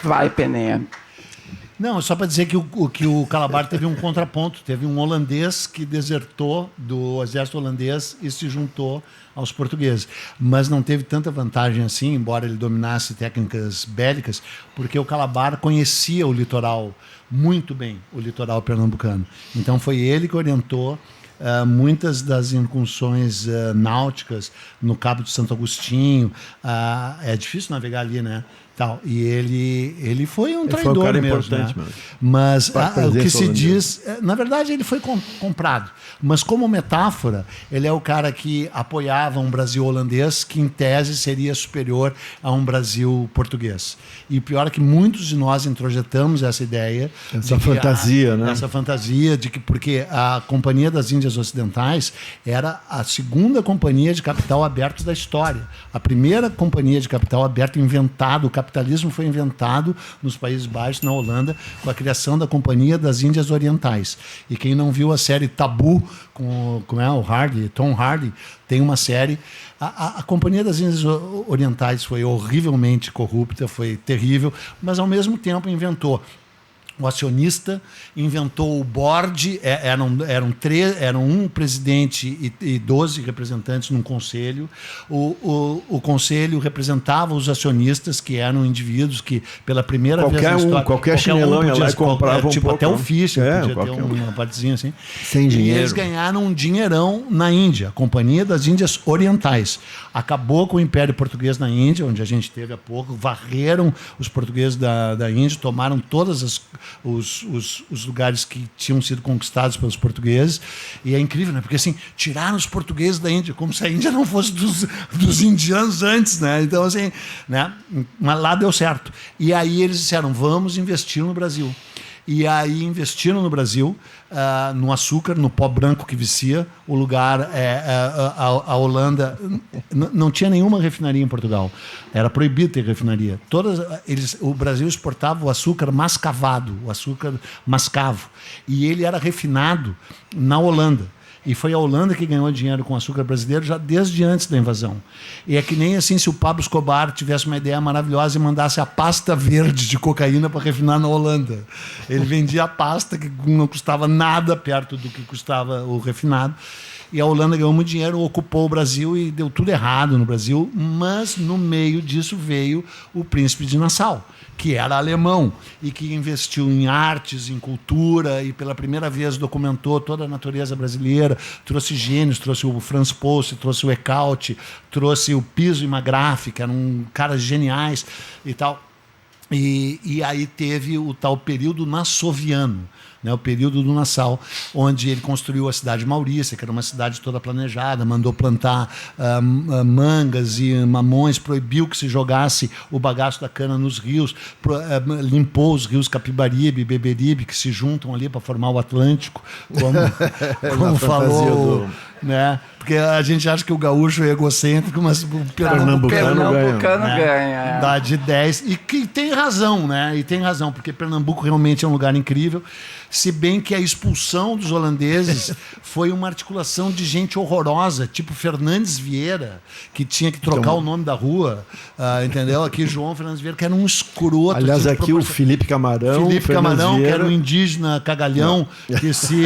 Vai, Pené. Não, só para dizer que o Calabar teve um contraponto. Teve um holandês que desertou do exército holandês e se juntou aos portugueses. Mas não teve tanta vantagem assim, embora ele dominasse técnicas bélicas, porque o Calabar conhecia o litoral muito bem, o litoral pernambucano. Então foi ele que orientou muitas das incursões náuticas no Cabo de Santo Agostinho. É difícil navegar ali, né? Tal. E ele foi um traidor, foi um cara mesmo, importante, né? mesmo. Mas o que se holandês. diz... Na verdade, ele foi comprado. Mas como metáfora, ele é o cara que apoiava um Brasil holandês que, em tese, seria superior a um Brasil português. E pior é que muitos de nós introjetamos essa ideia. Essa fantasia, né? Essa fantasia de que... Porque a Companhia das Índias Ocidentais era a segunda companhia de capital aberto da história. A primeira companhia de capital aberto inventada, o capitalismo foi inventado nos Países Baixos, na Holanda, com a criação da Companhia das Índias Orientais. E quem não viu a série Tabu, com o Hardy, Tom Hardy, tem uma série... A Companhia das Índias Orientais foi horrivelmente corrupta, foi terrível, mas ao mesmo tempo inventou o acionista, inventou o board, eram um presidente e 12 representantes num conselho. O conselho representava os acionistas, que eram indivíduos que, pela primeira vez na história... Qualquer chinelão ia lá e comprava tipo, até o Fischer podia ter uma partezinha assim. Sem dinheiro. E eles ganharam um dinheirão na Índia, a Companhia das Índias Orientais. Acabou com o Império Português na Índia, onde a gente teve há pouco, varreram os portugueses da Índia, tomaram todas os lugares que tinham sido conquistados pelos portugueses. E é incrível, né? Porque assim, tiraram os portugueses da Índia, como se a Índia não fosse dos indianos antes, né? Então, assim, né? Mas lá deu certo. E aí eles disseram, vamos investir no Brasil. E aí investiram no Brasil, no açúcar, no pó branco que vicia. O lugar, a Holanda, não tinha nenhuma refinaria em Portugal. Era proibido ter refinaria. O Brasil exportava o açúcar mascavado, o açúcar mascavo. E ele era refinado na Holanda. E foi a Holanda que ganhou dinheiro com o açúcar brasileiro já desde antes da invasão. E é que nem assim se o Pablo Escobar tivesse uma ideia maravilhosa e mandasse a pasta verde de cocaína para refinar na Holanda. Ele vendia a pasta que não custava nada perto do que custava o refinado. E a Holanda ganhou muito dinheiro, ocupou o Brasil e deu tudo errado no Brasil. Mas no meio disso veio o príncipe de Nassau, que era alemão e que investiu em artes, em cultura e pela primeira vez documentou toda a natureza brasileira, trouxe gênios, trouxe o Franz Post, trouxe o Ecaute, trouxe o Piso e Magraff, que eram caras geniais e tal. E aí teve o tal período nassoviano, né, o período do Nassau, onde ele construiu a cidade de Maurícia, que era uma cidade toda planejada, mandou plantar mangas e mamões, proibiu que se jogasse o bagaço da cana nos rios, limpou os rios Capibaribe e Beberibe, que se juntam ali para formar o Atlântico, como falou... Né? Porque a gente acha que o gaúcho é egocêntrico, mas o Pernambucano ganha. Dá de 10. E que tem razão, né? E tem razão, porque Pernambuco realmente é um lugar incrível. Se bem que a expulsão dos holandeses foi uma articulação de gente horrorosa, tipo Fernandes Vieira, que tinha que trocar o nome da rua, entendeu? Aqui João Fernandes Vieira, que era um escroto. Aliás, aqui o Felipe Camarão. Felipe Camarão, Vieira, que era um indígena cagalhão, que se...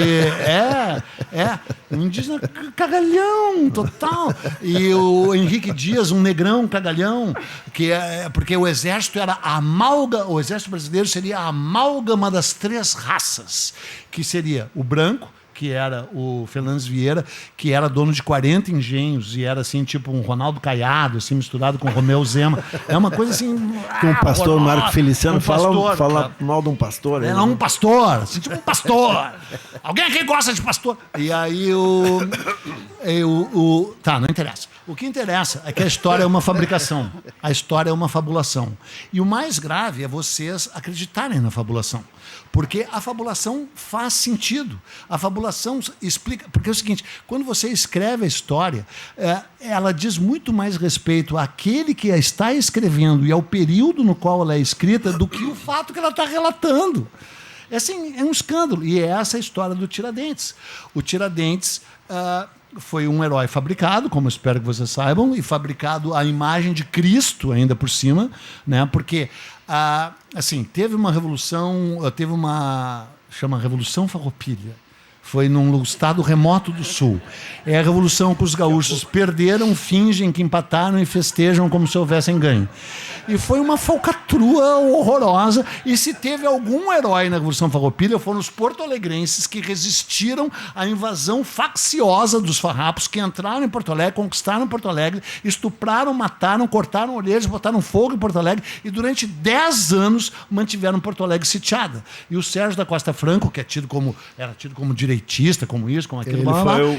um indígena cagalhão total. E o Henrique Dias, um negrão cagalhão, porque o exército era o exército brasileiro seria a amálgama das três raças, que seria o branco, que era o Fernandes Vieira, que era dono de 40 engenhos e era assim, tipo um Ronaldo Caiado, assim, misturado com Romeu Zema. É uma coisa assim... Com o pastor Marco Feliciano, fala mal de um pastor. Era um pastor, assim, tipo um pastor. Alguém aqui gosta de pastor? E aí Tá, não interessa. O que interessa é que a história é uma fabricação. A história é uma fabulação. E o mais grave é vocês acreditarem na fabulação. Porque a fabulação faz sentido. A fabulação explica... Porque é o seguinte, quando você escreve a história, ela diz muito mais respeito àquele que a está escrevendo e ao período no qual ela é escrita do que o fato que ela está relatando. Assim, é um escândalo. E é essa a história do Tiradentes. O Tiradentes... foi um herói fabricado, como eu espero que vocês saibam, e fabricado a imagem de Cristo ainda por cima, né? Porque, assim, teve uma revolução, chama Revolução Farroupilha. Foi num estado remoto do sul. É a revolução que os gaúchos perderam, fingem que empataram e festejam como se houvessem ganho. E foi uma falcatrua horrorosa. E se teve algum herói na Revolução Farroupilha, foram os porto-alegrenses que resistiram à invasão facciosa dos farrapos, que entraram em Porto Alegre, conquistaram Porto Alegre, estupraram, mataram, cortaram orelhas, botaram fogo em Porto Alegre e durante 10 anos mantiveram Porto Alegre sitiada. E o Sérgio da Costa Franco, que era tido como direitista, como isso, como aquilo,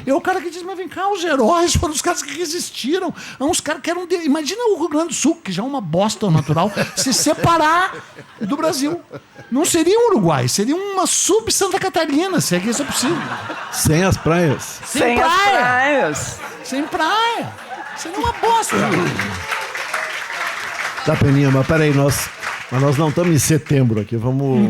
é o cara que diz, mas vem cá, os heróis foram os caras que resistiram. Uns caras que eram... Imagina o Rio Grande do Sul, que já é uma bosta natural, se separar do Brasil. Não seria um Uruguai, seria uma sub-Santa Catarina, se é que isso é possível. Sem as praias. Sem as praias. Sem praia. Seria uma bosta. Tá, Peninha, mas peraí, nós não estamos em setembro aqui, vamos...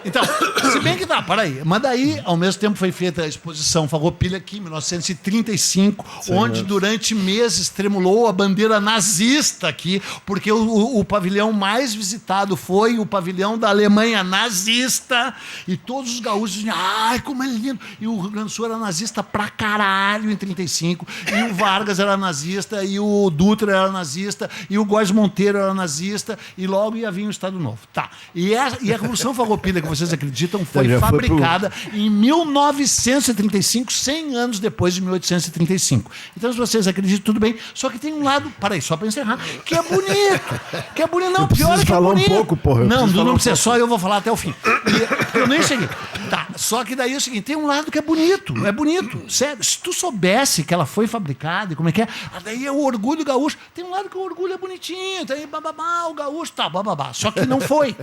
Então, se bem que dá, peraí. Mas daí, ao mesmo tempo, foi feita a exposição Farroupilha aqui, em 1935, onde durante meses tremulou a bandeira nazista aqui, porque o pavilhão mais visitado foi o pavilhão da Alemanha nazista, e todos os gaúchos diziam, ai, como é lindo. E o Rio Grande do Sul era nazista pra caralho em 35, e o Vargas era nazista, e o Dutra era nazista, e o Góes Monteiro era nazista, e logo ia vir o Estado Novo. Tá. E a Revolução Farroupilha, que vocês acreditam, foi fabricada em 1935, 100 anos depois de 1835. Então, se vocês acreditam, tudo bem. Só que tem um lado, peraí, só para encerrar, que é bonito. Que é bonito. Não, pior é que é bonito. Um pouco, porra. Não precisa, só eu vou falar até o fim. Eu nem cheguei. Tá, só que daí é o seguinte, tem um lado que é bonito. É bonito. Sério, se tu soubesse que ela foi fabricada e como é que é, daí é o orgulho gaúcho. Tem um lado que o orgulho é bonitinho, tem bababá, o gaúcho, tá, bababá. Só que não foi.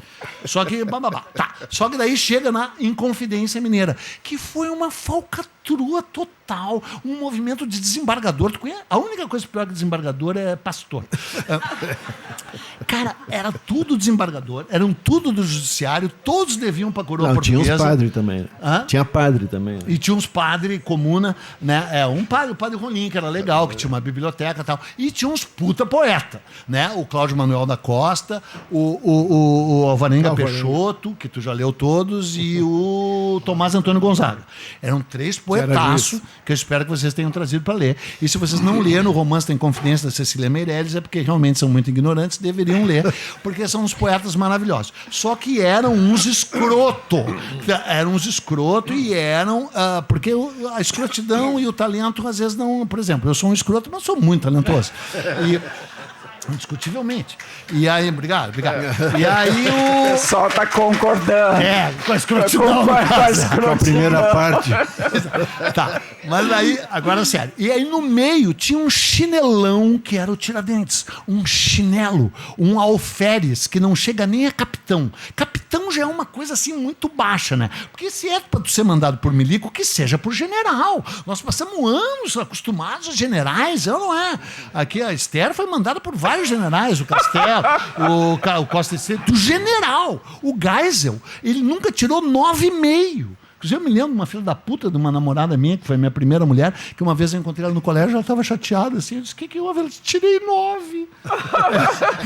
Só que bababá. Tá. Só que daí chega na Inconfidência Mineira, que foi uma falcatrua total, um movimento de desembargador. Tu conhece? A única coisa pior que desembargador é pastor. Cara, era tudo desembargador, eram tudo do judiciário, todos deviam para a coroa portuguesa. Tinha uns padres também. Tinha padre também. E tinha uns padres comuna, né? O padre Rolim, que era legal, que tinha uma biblioteca e tal. E tinha uns puta poeta, né? O Cláudio Manuel da Costa, o Alvarenga Peixoto, que tu já leu todos, e o Tomás Antônio Gonzaga. Eram 3 poetaços que eu espero que vocês tenham trazido para ler. E se vocês não leram o Romance da Inconfidência da Cecília Meirelles, é porque realmente são muito ignorantes, deveriam ler, porque são uns poetas maravilhosos. Só que eram uns escroto. E eram... porque a escrotidão e o talento, às vezes, não... Por exemplo, eu sou um escroto, mas sou muito talentoso. Indiscutivelmente. E aí, obrigado. E aí o... O pessoal tá concordando. Com a escrotidão. Com a primeira parte. Tá, mas aí, agora sério. E aí no meio tinha um chinelão que era o Tiradentes. Um chinelo, um alferes, que não chega nem a capitão. Capitão já é uma coisa assim muito baixa, né? Porque se é para ser mandado por milico, que seja por general. Nós passamos anos acostumados a generais, eu não é. Aqui a Esther foi mandada por vários generais, o Castelo, o Costa e Silva, do general. O Geisel, ele nunca tirou 9,5. Inclusive, eu me lembro de uma filha da puta de uma namorada minha, que foi minha primeira mulher, que uma vez eu encontrei ela no colégio, ela estava chateada, assim, eu disse, o que houve? Ela disse, tirei 9.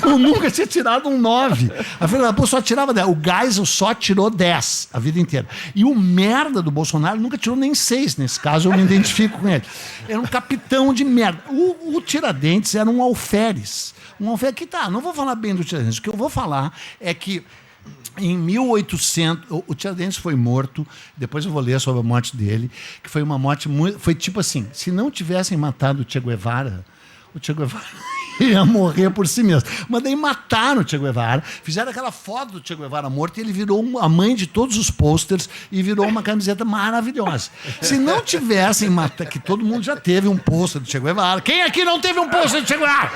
Eu nunca tinha tirado um 9. A filha da puta só tirava 10. O Geisel só tirou 10 a vida inteira. E o merda do Bolsonaro nunca tirou nem 6. Nesse caso, eu me identifico com ele. Era um capitão de merda. O Tiradentes era um alferes. Um alferes que tá, não vou falar bem do Tiradentes. O que eu vou falar é que em 1800, o Tiradentes foi morto, depois eu vou ler sobre a morte dele, que foi uma morte muito... Foi tipo assim, se não tivessem matado o Che Guevara ia morrer por si mesmo. Mas daí mataram o Che Guevara, fizeram aquela foto do Che Guevara morto e ele virou a mãe de todos os posters e virou uma camiseta maravilhosa. Se não tivessem matado, que todo mundo já teve um pôster do Che Guevara. Quem aqui não teve um pôster do Che Guevara?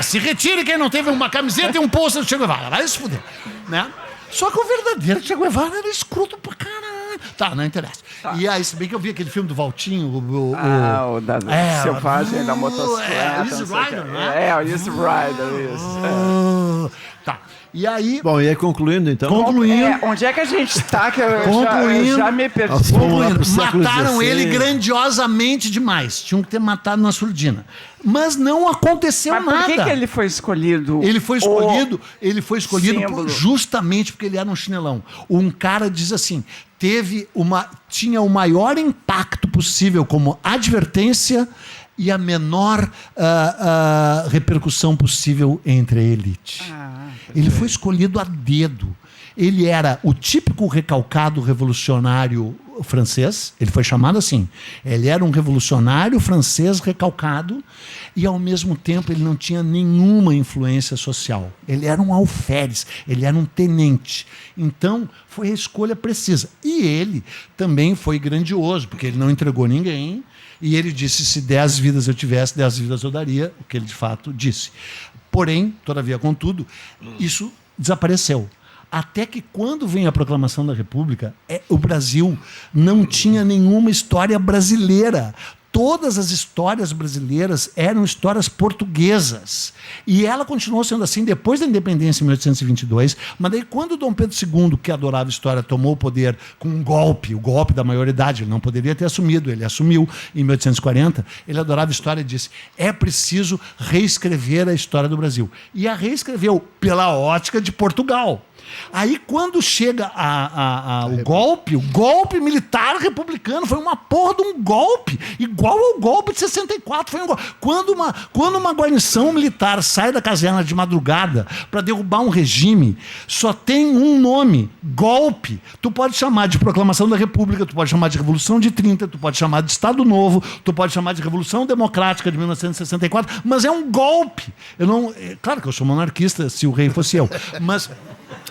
Se retire quem não teve uma camiseta e um pôster do Che Guevara. Vai se fuder, né? Só que o verdadeiro Che Guevara era escroto pra caralho. Tá, não interessa. E aí, se bem que eu vi aquele filme do Valtinho, o da Selvagem da Motocicleta. Easy Rider, né? O Easy Rider, isso. Tá. E aí... Bom, e aí concluindo, então? Onde é que a gente está? Que eu Concluindo, já me perdi. Mataram ele grandiosamente demais. Tinham que ter matado na surdina. Mas não aconteceu nada. Mas por que ele foi escolhido? Ele foi escolhido justamente porque ele era um chinelão. Um cara diz assim, tinha o maior impacto possível como advertência e a menor repercussão possível entre a elite. Ele foi escolhido a dedo. Ele era o típico recalcado revolucionário francês, ele foi chamado assim. Ele era um revolucionário francês recalcado e, ao mesmo tempo, ele não tinha nenhuma influência social. Ele era um alferes, ele era um tenente. Então, foi a escolha precisa. E ele também foi grandioso, porque ele não entregou ninguém e ele disse, se 10 vidas eu tivesse, 10 vidas eu daria, o que ele de fato disse. Porém, todavia, contudo, isso desapareceu. Até que, quando vem a proclamação da República, o Brasil não tinha nenhuma história brasileira. Todas as histórias brasileiras eram histórias portuguesas. E ela continuou sendo assim depois da independência, em 1822. Mas daí, quando Dom Pedro II, que adorava história, tomou o poder com um golpe, o golpe da maioridade, ele não poderia ter assumido, ele assumiu em 1840, ele adorava história e disse, é preciso reescrever a história do Brasil. E a reescreveu pela ótica de Portugal. Aí, quando chega o golpe militar republicano, foi uma porra de um golpe, igual ao golpe de 64. Foi um golpe. Quando uma guarnição militar sai da caserna de madrugada para derrubar um regime, só tem um nome, golpe. Tu pode chamar de proclamação da República, tu pode chamar de Revolução de 30, tu pode chamar de Estado Novo, tu pode chamar de Revolução Democrática de 1964, mas é um golpe. Claro que eu sou monarquista, se o rei fosse eu, mas...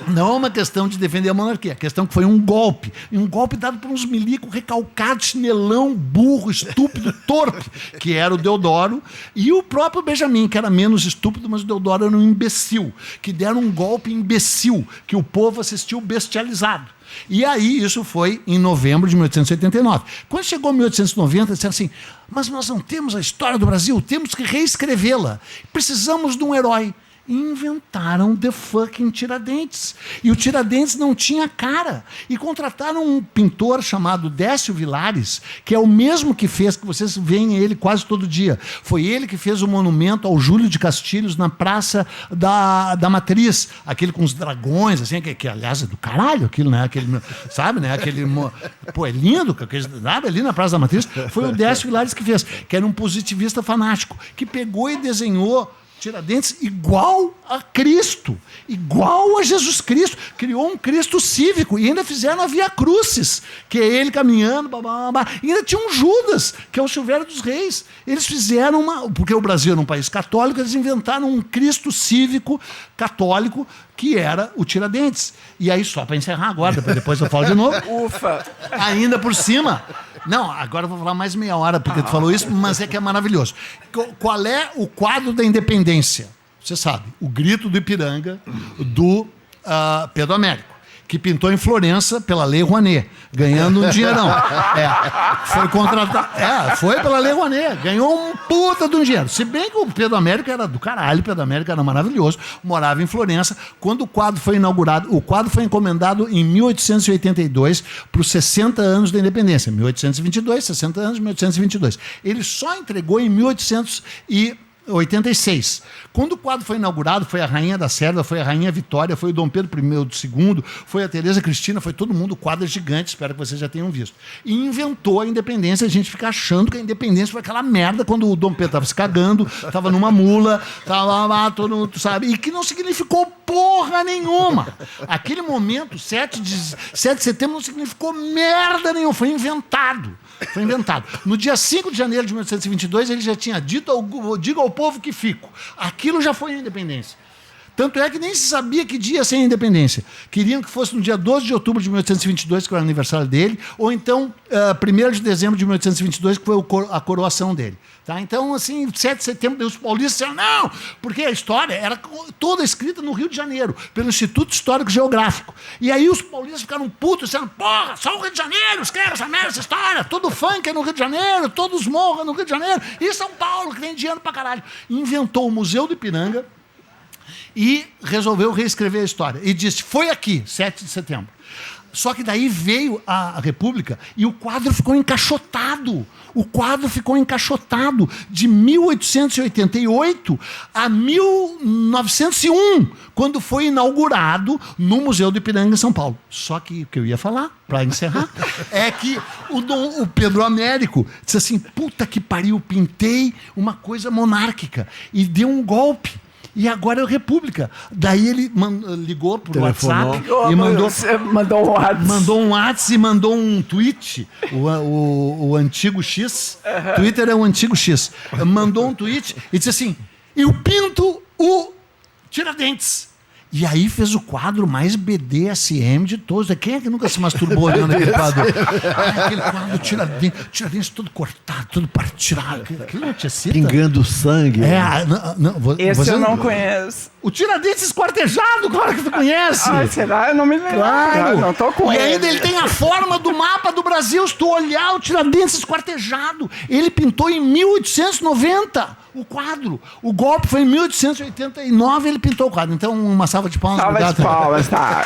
Não é uma questão de defender a monarquia, a questão que foi um golpe. E um golpe dado por uns milicos recalcados, chinelão, burro, estúpido, torpe, que era o Deodoro, e o próprio Benjamin, que era menos estúpido, mas o Deodoro era um imbecil, que deram um golpe imbecil, que o povo assistiu bestializado. E aí, isso foi em novembro de 1889. Quando chegou 1890, disseram assim, mas nós não temos a história do Brasil, temos que reescrevê-la. Precisamos de um herói. E inventaram The fucking Tiradentes. E o Tiradentes não tinha cara. E contrataram um pintor chamado Décio Vilares, que é o mesmo que fez, que vocês veem ele quase todo dia. Foi ele que fez o monumento ao Júlio de Castilhos na Praça da Matriz. Aquele com os dragões, assim, que aliás é do caralho aquilo, né? Aquele, sabe, né? Aquele, pô, é lindo, sabe? Ali na Praça da Matriz. Foi o Décio Vilares que fez, que era um positivista fanático, que pegou e desenhou Tiradentes igual a Cristo, igual a Jesus Cristo, criou um Cristo cívico e ainda fizeram a Via Crucis, que é ele caminhando, e ainda tinha um Judas, que é o Silvério dos Reis. Eles fizeram porque o Brasil era um país católico, eles inventaram um Cristo cívico católico que era o Tiradentes. E aí, só para encerrar agora, depois eu falo de novo. Ufa! Ainda por cima. Não, agora eu vou falar mais meia hora, porque tu falou isso, mas é que é maravilhoso. Qual é o quadro da independência? Você sabe, o Grito do Ipiranga, do Pedro Américo, que pintou em Florença pela Lei Rouanet, ganhando um dinheirão. Foi contratado. Foi pela Lei Rouanet, ganhou um puta de um dinheiro. Se bem que o Pedro Américo era do caralho, o Pedro Américo era maravilhoso, morava em Florença. Quando o quadro foi inaugurado, o quadro foi encomendado em 1882 para os 60 anos da independência. 1822, 60 anos, 1822. Ele só entregou em 1886. Quando o quadro foi inaugurado, foi a Rainha da Sérvia, foi a Rainha Vitória, foi o Dom Pedro I, II, foi a Teresa Cristina, foi todo mundo, o quadro é gigante, espero que vocês já tenham visto. E inventou a independência, a gente fica achando que a independência foi aquela merda quando o Dom Pedro estava se cagando, estava numa mula, estava lá, todo mundo sabe, e que não significou porra nenhuma. Aquele momento, 7 de setembro, não significou merda nenhuma, foi inventado. Foi inventado. No dia 5 de janeiro de 1822, ele já tinha dito, diga ao povo que fico. Aquilo já foi a independência. Tanto é que nem se sabia que dia ia ser a independência. Queriam que fosse no dia 12 de outubro de 1822, que era o aniversário dele, ou então 1º de dezembro de 1822, que foi a coroação dele. Tá? Então, assim, 7 de setembro, os paulistas disseram, não, porque a história era toda escrita no Rio de Janeiro, pelo Instituto Histórico Geográfico. E aí os paulistas ficaram putos, disseram, porra, só o Rio de Janeiro escreve essa merda, essa história, todo funk é no Rio de Janeiro, todos morram no Rio de Janeiro, e São Paulo, que tem dinheiro pra caralho. Inventou o Museu do Ipiranga e resolveu reescrever a história. E disse, foi aqui, 7 de setembro. Só que daí veio a República e o quadro ficou encaixotado. O quadro ficou encaixotado de 1888 a 1901, quando foi inaugurado no Museu do Ipiranga, em São Paulo. Só que o que eu ia falar, para encerrar, é que o Pedro Américo disse assim, puta que pariu, pintei uma coisa monárquica e deu um golpe. E agora é a República. Daí ele ligou pro WhatsApp e mandou um WhatsApp e mandou um tweet, o antigo X. Twitter é o antigo X. Mandou um tweet e disse assim, eu pinto o Tiradentes. E aí fez o quadro mais BDSM de todos. Quem é que nunca se masturbou olhando aquele quadro? Aquele quadro Tiradentes todo cortado, todo partirado. Aquilo não te cita? Pingando sangue. Esse eu não conheço. O Tiradentes esquartejado, claro que tu conhece. Será? Eu não me lembro. Claro. Não tô com e ele. ainda ele tem a forma do mapa do Brasil. Se tu olhar o Tiradentes esquartejado, ele pintou em 1890 o quadro. O golpe foi em 1889 ele pintou o quadro. Então, uma salva de palmas. Salva de palmas, tá.